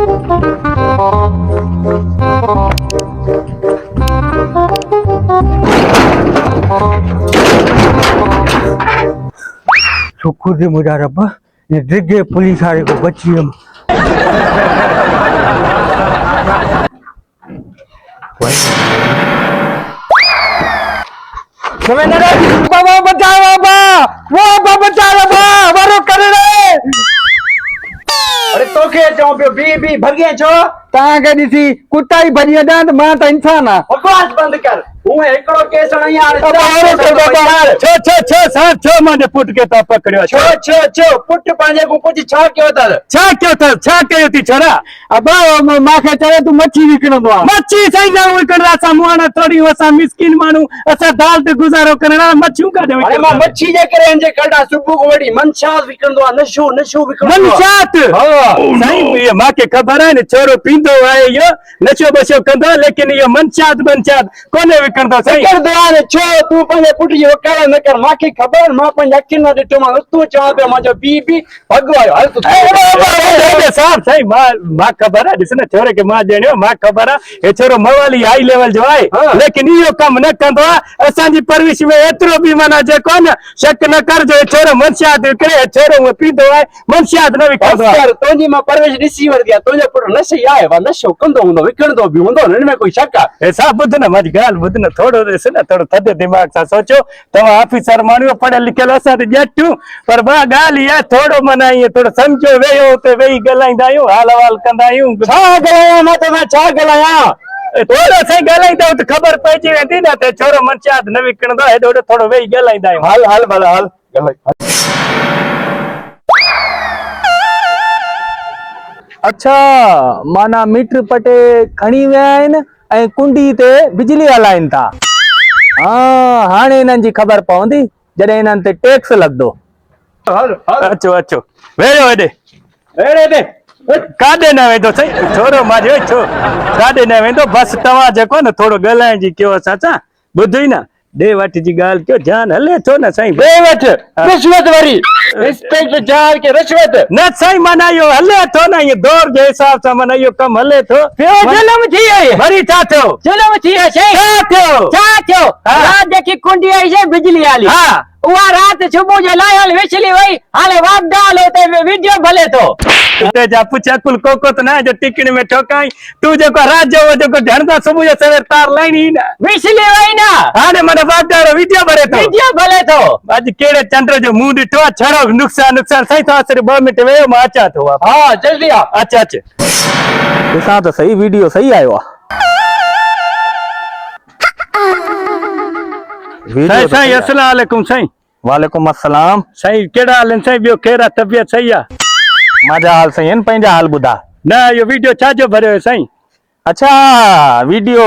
शुक्र दे मुझा रब्बा ये डिगे पुलिस वाले को बची हम बाबा बचाओ बाबा वो बचा बाबा मारो कर रे अरे तो के चो बी भर गए छो ता के दिसी कुत्ता ही भजी दा त मां त इंसान आ बकवास बंद कर हूं एकड़ो केस न यार छो माने पुट के ता पकड़ियो छो पुट पांजे को कुछ छा कयो थी छोरा अब माखे चले तू मच्छी विकणो आ मच्छी सही ना विकणदा सा मुआना थोड़ी वसा मिस्किन मानू असा दाल ते गुजारो करना मच्छियों का दे अरे मां मच्छी जे करे जे कड़ा सुबह को वडी मनशात विकणदो नशो विकणदो मनशात सही ये मां के खबर है ने छोरो पींदो आए यो नशो बशो कंदो लेकिन ये मनशात कोने विकणदो सही कर दो ने छो तू पंजे पुट जो कड़ा न कर मां के खबर मां पंज अखिन न दिटो मां तू चा पे मां जो बी भगवायो हाल तू साहब सही मां खबर है दिसने छोरे के मां देणियो मां खबर है ए छोरो मवाली हाई लेवल जो है लेकिन यो काम न कंदो असा जी परविश में एतरो भी मना जे कोन शक न कर जो छोरो मनशात करे छोरो पींदो है मनशात न विकणदो यार तोजी मां परविश दिसी वर दिया तुझे पुट नशे आए वा नशो कंदो हुंदो विकणदो भी हुंदो न में कोई शक है ए साहब बुध न मज गाल बुध न थोड़ो देस न थोड़ो थदे दिमाग सा सोचो तवा ऑफिसर मानियो पढ़े लिखल असा ते जट्टू पर बा गाल या थोड़ो मना ये थोड़ो समझो वेयो ते वेई गलाइंदा आयो हाल हवाल कंदा आयो छा गलाया ना तो मैं छा गलाया थोड़ो सही गलाइंदा तो खबर पइजी वेंदी न ते छोरो मनशात न विकणदो हेडो थोड़ो वेई गलाइंदा आयो हाल भला हाल अच्छा माना मीटर पटे खणी विया आहिनि ऐं कुंडी ते बिजली हलाइनि था हाँ हाणे इन्हनि जी ख़बर पवंदी जॾहिं इन्हनि ते टैक्स लॻंदो अचो अचो वेयो हेॾे काॾे न वेंदो सही छोरो माजो छो काॾे न वेंदो बस तव्हां जेको न थोरो ॻाल्हाइण जी कयो असां सां ॿुधो न दे वठ जी ॻाल्हि कयो ध्यान हले थो न साईं दे वठ रिश्वत वरी इंस्पेक्टर जार के रिश्वत न साईं माना इहो हले थो न इहो दौर जे हिसाब सां माना इहो कमु हले थो जुलम थी वई वरी छा थियो जुलम थी वियो छा थियो रात जेकी कुंडी आई से बिजली वाली हा उहा रात सुबह जो लायल विछली वई हाले वापडाल होते वीडियो भले तो ते जा पुछ अकुल कोको त ना जो टिकण में ठोकाई तू जेको रात जो जेको ढणदा सुबह जो सवेर तार लाइन ही ना विछली वई ना हाने मन वापडाल वीडियो भले तो आज केड़े चंद्र जो मुंह ॾिठो छड़ो नुकसान सही तो सिर्फ 2 मिनट वेयो मां अचा थो हां जल्दी आ अच्छा ॾिसां त सही वीडियो सही आयो आहे साईं अस्सलाम वालेकुम साईं वालेकुम अस्सलाम साईं केड़ा हाल साईं बियो केरा तबियत सही आ माजा हाल सही आहिनि पंहिंजा हाल ॿुधा न यो वीडियो छा जो भरियो साईं अच्छा वीडियो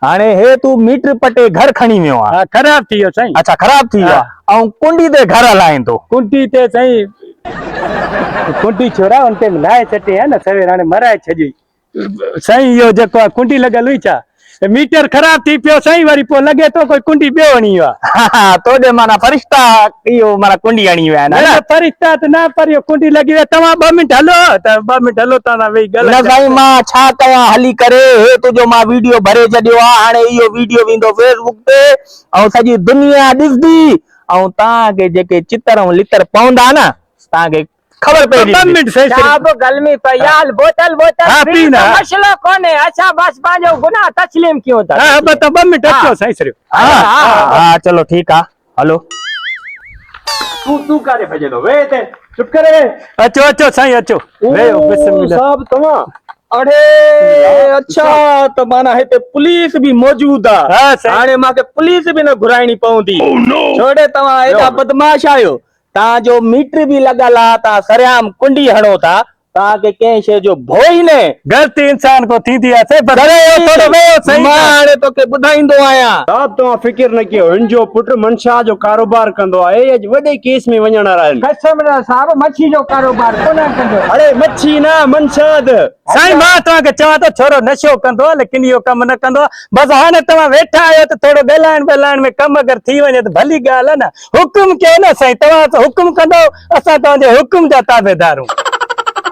हाणे हे तू मीटर पटे घर खणी वियो आहे खराब थी वियो साईं अच्छा खराब थी वियो आहे ऐं कुंडी ते घर हलाए थो कुंडी ते साईं कुंडी छोरा उन ते लाए छटे है न सवेर हाणे मराए छजी साईं यो जेको कुंडी लगल हुई छा मीटर खराब थी पियो साईं वरी पो लगे तो कोई कुंडी ॿियो हणी वियो तोॾे माना फरिश्ता इहो माना कुंडी हणी विया आहिनि न फरिश्ता त न पर इहो कुंडी लगी वे तव्हां 2 मिनट हलो त 2 मिनट हलो तव्हां वेही न साईं मां छा कयां हली करे हे तुंहिंजो मां वीडियो भरे छॾियो आहे हाणे इहो वीडियो वेंदो फेसबुक ते ऐं सॼी दुनिया ॾिसंदी ऐं तव्हांखे जेके चित्र ऐं लितर पवंदा न तव्हांखे खबर पई 2 मिनट सही साहब गलमी पयाल बोतल हाँ, पीना। मसलो कोने अच्छा बस पांजो गुनाह तस्लीम क्यों था हां बस 2 मिनट अचो साईं सिर्फ हां चलो ठीक आहे हलो तू कारे भजे दो वे ते चुप करे अचो साईं अचो वेयो बिस्मिल्लाह साहब तव्हां अरे अच्छा तो माना हिते पुलिस भी मौजूद हाँ, आहे हाणे मांखे पुलिस भी न घुराइणी पवंदी छोड़े तव्हां एॾा बदमाश आहियो तव्हां जो मीटर भी लॻल आहे तव्हां सरियाम कुंडी हणो था तव्हांखे कंहिं शइ जो भउ ई न गलती इंसान को थींदी आहे पर थोड़ो वेयो सही मां हाणे तोखे ॿुधाईंदो आहियां साहब तव्हां फिकिर न कयो हिनजो पुट मनशा जो कारोबार कंदो आहे अॼु वॾे केस में वञण वारा आहिनि कसम ना साहब मच्छी जो कारोबार कोना कंदो अरे मच्छी ना मनशाद साईं मां तव्हांखे चवां थो छोरो नशो कंदो लेकिन इहो कमु न कंदो बस हाणे तव्हां वेठा आहियो त थोरो ॻाल्हाइण में कमु अगरि थी वञे त भली ॻाल्हि आहे न हुकुम कयो न साईं तव्हां हुकुम कंदो असां तव्हांजे हुकुम जा ताबेदार आहियूं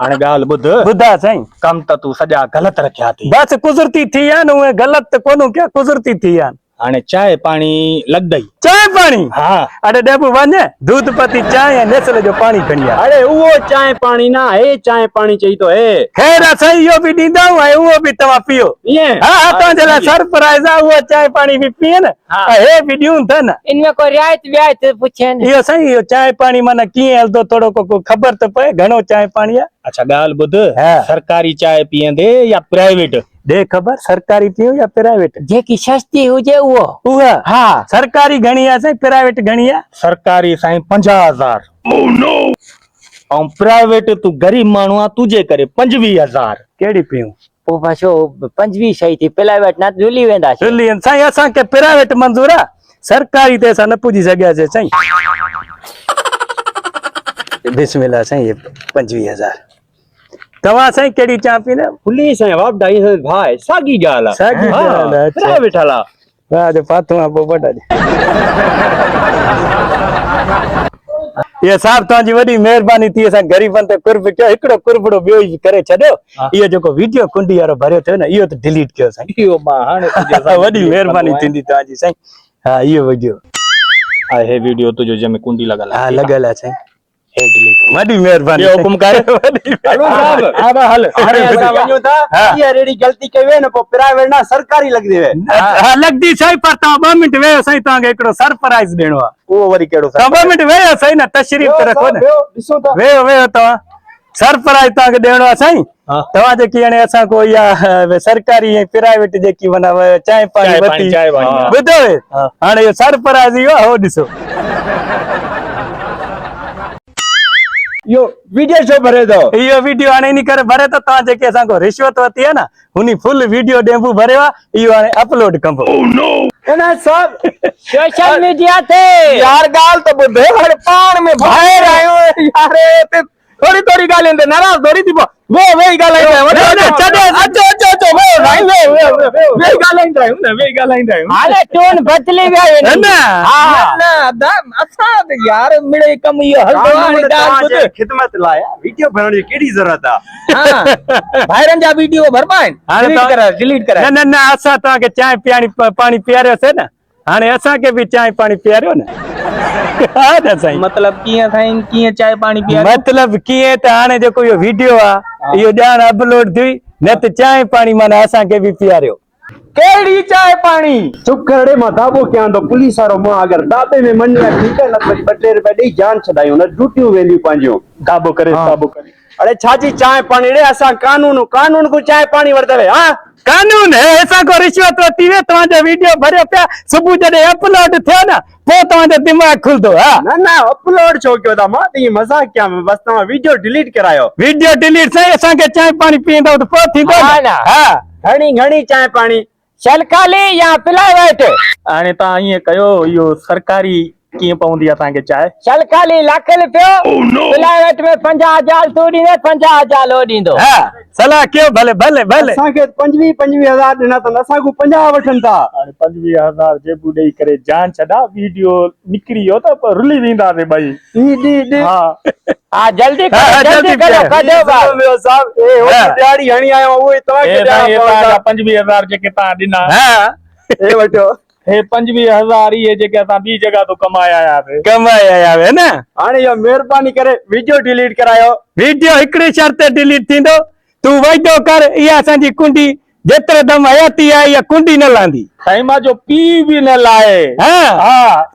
हाणे ॻाल्हि ॿुध ॿुधा साईं कम त तूं सॼा ग़लति रखिया थी बस कुदरती थी आहिनि उहे ग़लति कोन्ह क्या कुदरती थी आहिनि हाणे चांहि पाणी लॻंदई चांहि पाणी हा अरे डेबू वञ दूध पती चांहि ऐं नेसल जो पाणी खणी आ अरे उहो चांहि पाणी ना हे चांहि पाणी चई तो हे खैर असां इहो बि ॾींदा आहियूं ऐं उहो बि तव्हां पीओ ईअं हा हा तव्हांजे लाइ सरप्राइज़ आहे उहो चांहि पाणी बि पीअनि ऐं हे बि ॾियूं था न इनमें कोई रियायत वियायत पुछनि इहो साईं इहो चांहि पाणी माना कीअं हलंदो थोरो को ख़बर त पए घणो चांहि पाणी आहे अच्छा ॻाल्हि ॿुध हा। सरकारी चांहि पीअंदे या प्राइवेट ॾे ख़बर सरकारी पियो या प्राइवेट जेकी सस्ती हुजे उहो उहा हा सरकारी घणी आहे साईं प्राइवेट घणी आहे सरकारी साईं 50,000 ऐं प्राइवेट तूं गरीब माण्हू आहे तुंहिंजे करे 25,000 कहिड़ी पियूं पोइ बसो 25 सही थी प्राइवेट न झूली वेंदासीं चुली साईं असांखे प्राइवेट मंज़ूर आहे सरकारी ते असां न पुॼी सघियासीं साईं बिस्मिल्लाह साईं 25,000 तव्हां साईं कहिड़ी चांहि पींदा पुलिस ऐं वापडाई भाई साॻी ॻाल्हि आहे साॻी ॻाल्हि आहे, अच्छा। प्राइवेट हला वाह जो पाथो आहे पोइ वॾा ये साहब तव्हांजी वॾी महिरबानी थी असां ग़रीबनि ते कुर्ब कयो हिकिड़ो कुर्बड़ो ॿियो ई करे छॾियो इहो जेको वीडियो कुंडी वारो भरियो थियो न इहो त डिलीट कयो साईं इहो मां हाणे तुंहिंजे साम्हूं वॾी महिरबानी थींदी तव्हांजी साईं हा इहो वीडियो हे वीडियो तुंहिंजो जंहिंमें कुंडी लॻल हा आहे लॻल आहे साईं हे डिलीट वॾी महिरबानी ॿियो हुकुम कर हलो साहब हा बा हल हाणे असां वञूं था इहा रेडी गलती कई वे न पोइ प्राइवेट ना सरकारी लॻदी वे हा लॻदी साईं पर तव्हां 2 मिंट वेहो साईं तव्हांखे हिकिड़ो सरप्राइज़ ॾियणो आहे उहो वरी कहिड़ो तव्हां 2 मिंट वेहो साईं न तशरीफ़ त रखो न ॾिसो था वेहो वेहो तव्हां सरप्राइज़ तव्हांखे ॾियणो आहे साईं हा। तव्हां जेकी हाणे असां को इहा सरकारी ऐं प्राइवेट जेकी माना चांहि पाणी चांहि पाणी, वरिती चांहि पाणी, हा। ॿुधो हा। हाणे इहो सरप्राइज़ इहो आहे, हो ॾिसो इहो वीडियो छो भरे थो इहो वीडियो हाणे इन करे भरे तो तव्हां जेके असां को रिश्वत वरिती आहे न हुन फुल वीडियो डेंबू भरियो आहे इहो हाणे अपलोड कंबो ना साहब सोशल मीडिया ते यार ॻाल्हि त ॿुध हाणे पाण में ॿाहिरि आयो यार थोड़ी थोड़ी ॻाल्हियुनि ते नाराज़ थोड़ी थी पो वेही ॻाल्हाईंदा आहियूं न वेही ॻाल्हाईंदा आहियूं हाणे टोन बदली विया आहिनि असां यार मिड़े कम इहो हलंदो आहे तव्हांजे ख़िदमत लाइ वीडियो भरण जी कहिड़ी ज़रूरत आहे ॿाहिरनि जा वीडियो भरबा आहिनि हाणे डिलीट तव्हां- कराए डिलीट कराए न न न असां तव्हांखे चांहि पाणी पीआरियोसीं न हाणे असांखे बि चांहि पाणी पीआरियो न हा न साईं मतलब कीअं साईं कीअं चांहि पाणी पीआरियो मतलब कीअं त हाणे जेको इहो वीडियो आहे इहो ॼाण अपलोड थी न त चांहि पाणी माना असांखे बि पीआरियो कहिड़ी चांहि पाणी चुप करे मां दाबो कयां थो पुलिस वारो मां अगरि दाबे में मञी आहे ठीकु आहे न वरी 2-3 रुपया ॾेई जान छॾायूं न ड्यूटियूं वेंदियूं पंहिंजियूं दाबो करे दाबो करे अरे छाजी चांहि पाणी ॾे असां कानून को चांहि पाणी वरतवे हा कानून है असां को रिश्वत वरिती वे तव्हांजो वीडियो भरियो पिया सुबुह जॾहिं अपलोड थियो न पोइ तव्हांजो दिमाग़ खुलंदो हा न अपलोड छो कयो था मां त इहो मज़ाक कयां बस तव्हां वीडियो डिलीट करायो वीडियो डिलीट साईं असांखे चांहि पाणी पीअंदव त पोइ थींदो हा न न। हा घणी चांहि पाणी सरकारी या प्राइवेट हाणे तव्हां ईअं कयो इहो सरकारी कीअं पवंदी आहे तव्हांखे चांहि सरकारी लाख रुपयो प्राइवेट में 50,000 तू ॾींदे 50,000 हो ॾींदो हा सलाह कयो भले भले भले असांखे 25,000 ॾिना अथनि असांखो 50 वठनि था हाणे 25,000 जेबू ॾेई करे जान छॾा वीडियो निकिरी वियो त पोइ रुली वेंदासीं भई हा हा जल्दी हा, करो जल्दी जल्दी करो कयो। कढो साहब ए हो हा। दिहाड़ी हणी आयो उहो ई तव्हांखे ॾियणा पवंदा। 25,000 जेके तव्हां ॾिना हा हे वठो हे 25,000 इहे जेके असां ॿी जगह तो कमाया आयासीं कमाया आया न हाणे इहो महिरबानी करे वीडियो डिलीट करायो वीडियो हिकिड़ी शर्त ते डिलीट थींदो तूं वाइदो कर इहा असांजी कुंडी जेतिरे दम हयाती आहे इहा कुंडी न लांदी साईं मां जो पी बि न लाहे हा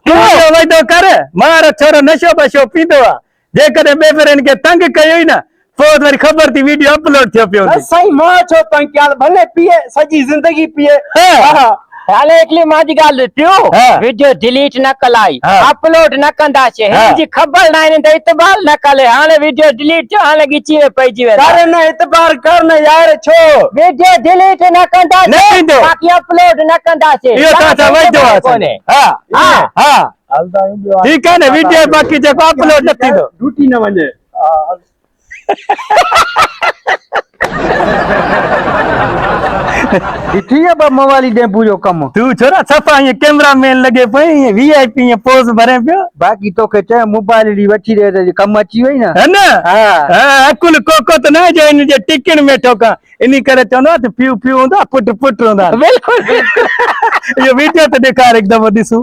तूं इहो वाइदो कर मार छोरो नशो बशो पींदो आहे जेकॾहिं ॿिए भेरनि खे तंग कयो न पोइ वरी ख़बर थी वीडियो अपलोड थियो पियो हूंदी। साईं मां छो तंग कयां भले पीए सॼी ज़िंदगी पीए हा। हाले हिकिड़ी मांजी ॻाल्हि थियो हा। वीडियो डिलीट न कलाई हा। अपलोड न कंदासीं हा। हिनजी ख़बर न आहे त इतबार न कले हाणे वीडियो डिलीट थियो हाणे ॻिची में पइजी वेंदा कर न इतबार कर न यार छो वीडियो डिलीट न न कंदासीं थींदो। बाक़ी अपलोड न कंदासीं इहो तव्हां सां वाइदो आहे कोन्हे हा हा। हा हलंदा आहियूं ॿियो ठीकु आहे न वीडियो बाक़ी जेको अपलोड न थींदो ड्यूटी न वञे ॾिठी आहे मवाली डेम्पू जो कमु तू छोरा सफ़ा ईअं कैमरामैन लॻे पई VIP ईअं पोज़ भरे पियो बाक़ी तोखे चयो मोबाइल ॾी वठी ॾे त कमु अची वई न है न हा अकुल कोको त न जो इन जे टिकिन में ठोका इन करे चवंदो आहे त फ्यू फ्यू हूंदो पुट पुट हूंदा बिल्कुलु इहो वीडियो त ॾेखार हिकु दफ़ो ॾिसूं